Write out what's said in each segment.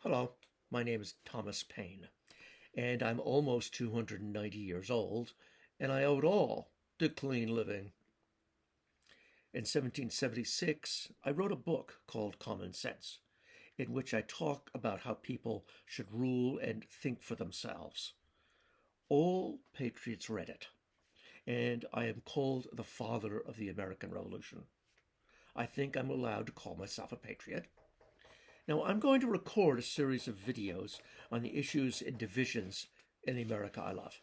Hello, my name is Thomas Paine, and I'm almost 290 years old, and I owe it all to clean living. In 1776, I wrote a book called Common Sense, in which I talk about how people should rule and think for themselves. All patriots read it, and I am called the father of the American Revolution. I think I'm allowed to call myself a patriot. Now, I'm going to record a series of videos on the issues and divisions in the America I love.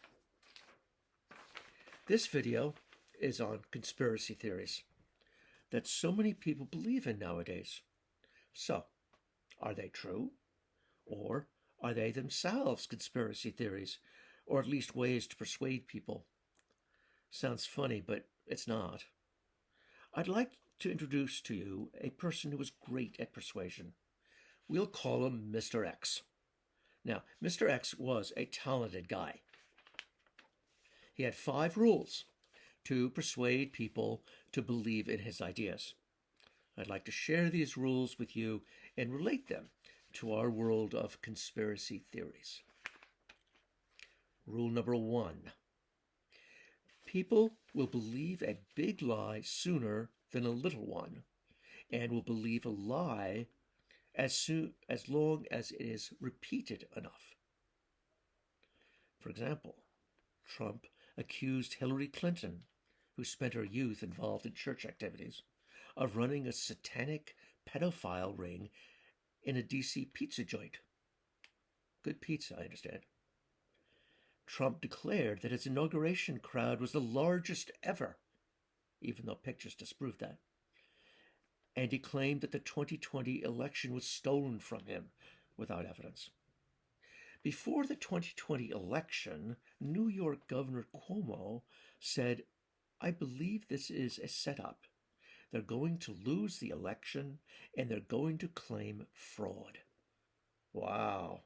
This video is on conspiracy theories that so many people believe in nowadays. So, are they true? Or are they themselves conspiracy theories, or at least ways to persuade people? Sounds funny, but it's not. I'd like to introduce to you a person who was great at persuasion. We'll call him Mr. X. Now, Mr. X was a talented guy. He had 5 rules to persuade people to believe in his ideas. I'd like to share these rules with you and relate them to our world of conspiracy theories. Rule number 1. People will believe a big lie sooner than a little one, and will believe a lie as long as it is repeated enough. For example, Trump accused Hillary Clinton, who spent her youth involved in church activities, of running a satanic pedophile ring in a DC pizza joint. Good pizza, I understand. Trump declared that his inauguration crowd was the largest ever, even though pictures disprove that. And he claimed that the 2020 election was stolen from him without evidence. Before the 2020 election, New York Governor Cuomo said, "I believe this is a setup. They're going to lose the election and they're going to claim fraud." Wow.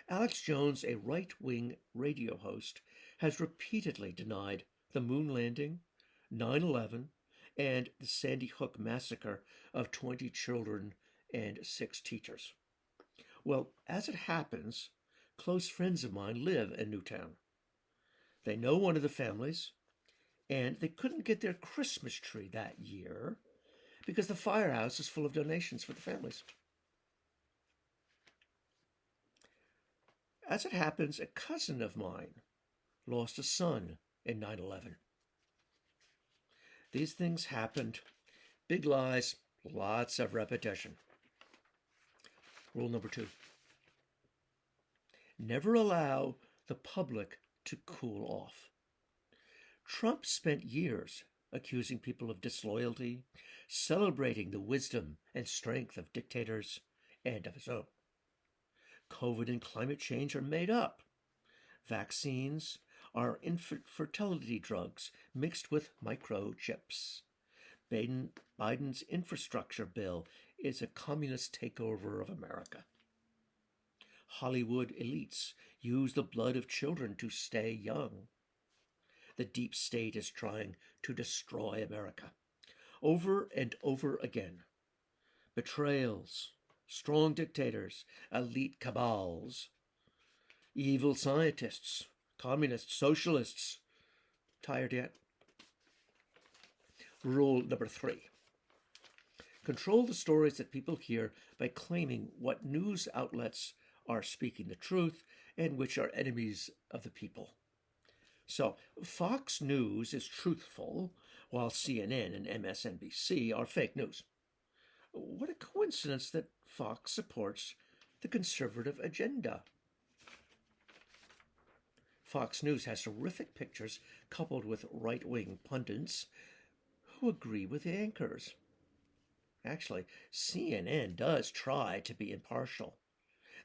Alex Jones, a right-wing radio host, has repeatedly denied the moon landing, 9/11, and the Sandy Hook massacre of 20 children and 6 teachers. Well, as it happens, close friends of mine live in Newtown. They know one of the families, and they couldn't get their Christmas tree that year because the firehouse is full of donations for the families. As it happens, a cousin of mine lost a son in 9/11. These things happened. Big lies, lots of repetition. Rule number 2. Never allow the public to cool off. Trump spent years accusing people of disloyalty, celebrating the wisdom and strength of dictators and of his own. COVID and climate change are made up. Vaccines are infertility drugs mixed with microchips. Biden's infrastructure bill is a communist takeover of America. Hollywood elites use the blood of children to stay young. The deep state is trying to destroy America. Over and over again. Betrayals, strong dictators, elite cabals, evil scientists, communists, socialists. Tired yet? Rule number 3. Control the stories that people hear by claiming what news outlets are speaking the truth and which are enemies of the people. So, Fox News is truthful, while CNN and MSNBC are fake news. What a coincidence that Fox supports the conservative agenda. Fox News has horrific pictures coupled with right-wing pundits who agree with the anchors. Actually, CNN does try to be impartial.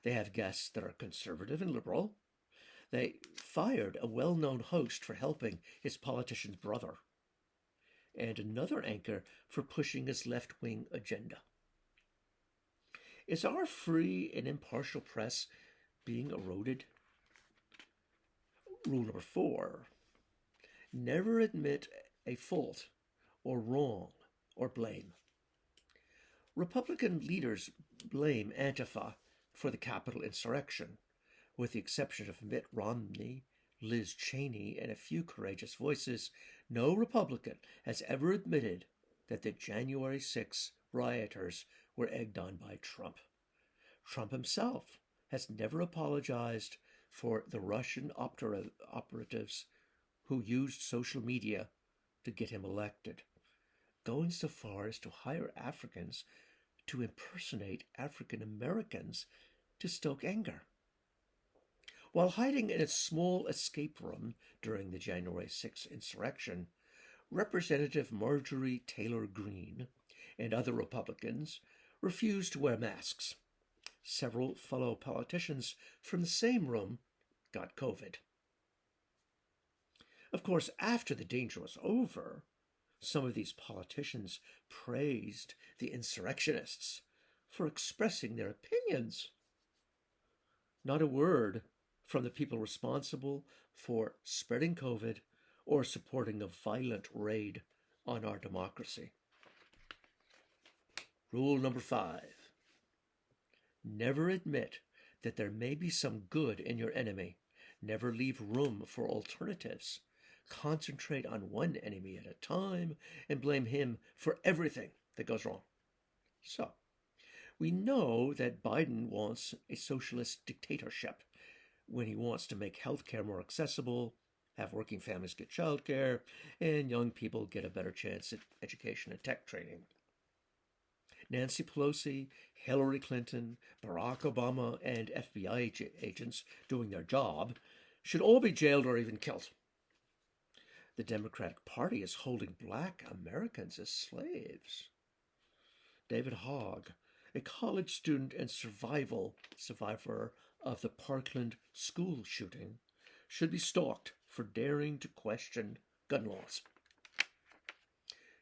They have guests that are conservative and liberal. They fired a well-known host for helping his politician's brother, and another anchor for pushing his left-wing agenda. Is our free and impartial press being eroded? Rule number 4. Never admit a fault or wrong or blame. Republican leaders blame Antifa for the Capitol insurrection, with the exception of Mitt Romney, Liz Cheney, and a few courageous voices. No Republican has ever admitted that the January 6 rioters were egged on by Trump. Trump himself has never apologized for the Russian operatives who used social media to get him elected, going so far as to hire Africans to impersonate African Americans to stoke anger. While hiding in a small escape room during the January 6th insurrection, Representative Marjorie Taylor Greene and other Republicans refused to wear masks. Several fellow politicians from the same room got COVID. Of course, after the danger was over, some of these politicians praised the insurrectionists for expressing their opinions. Not a word from the people responsible for spreading COVID or supporting a violent raid on our democracy. Rule number 5. Never admit that there may be some good in your enemy. Never leave room for alternatives. Concentrate on one enemy at a time and blame him for everything that goes wrong. So, we know that Biden wants a socialist dictatorship when he wants to make healthcare more accessible, have working families get childcare, and young people get a better chance at education and tech training. Nancy Pelosi, Hillary Clinton, Barack Obama, and FBI agents doing their job should all be jailed or even killed. The Democratic Party is holding Black Americans as slaves. David Hogg, a college student and survivor of the Parkland school shooting, should be stalked for daring to question gun laws.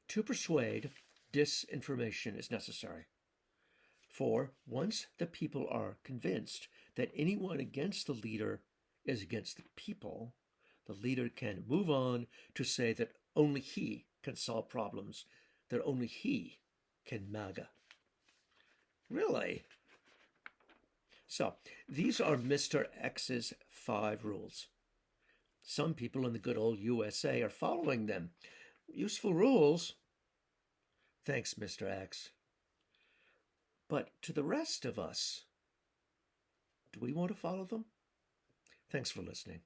To persuade, disinformation is necessary. For once the people are convinced that anyone against the leader is against the people, the leader can move on to say that only he can solve problems, that only he can MAGA. Really? So, these are Mr. X's 5 rules. Some people in the good old USA are following them. Useful rules. Thanks, Mr. X. But to the rest of us, do we want to follow them? Thanks for listening.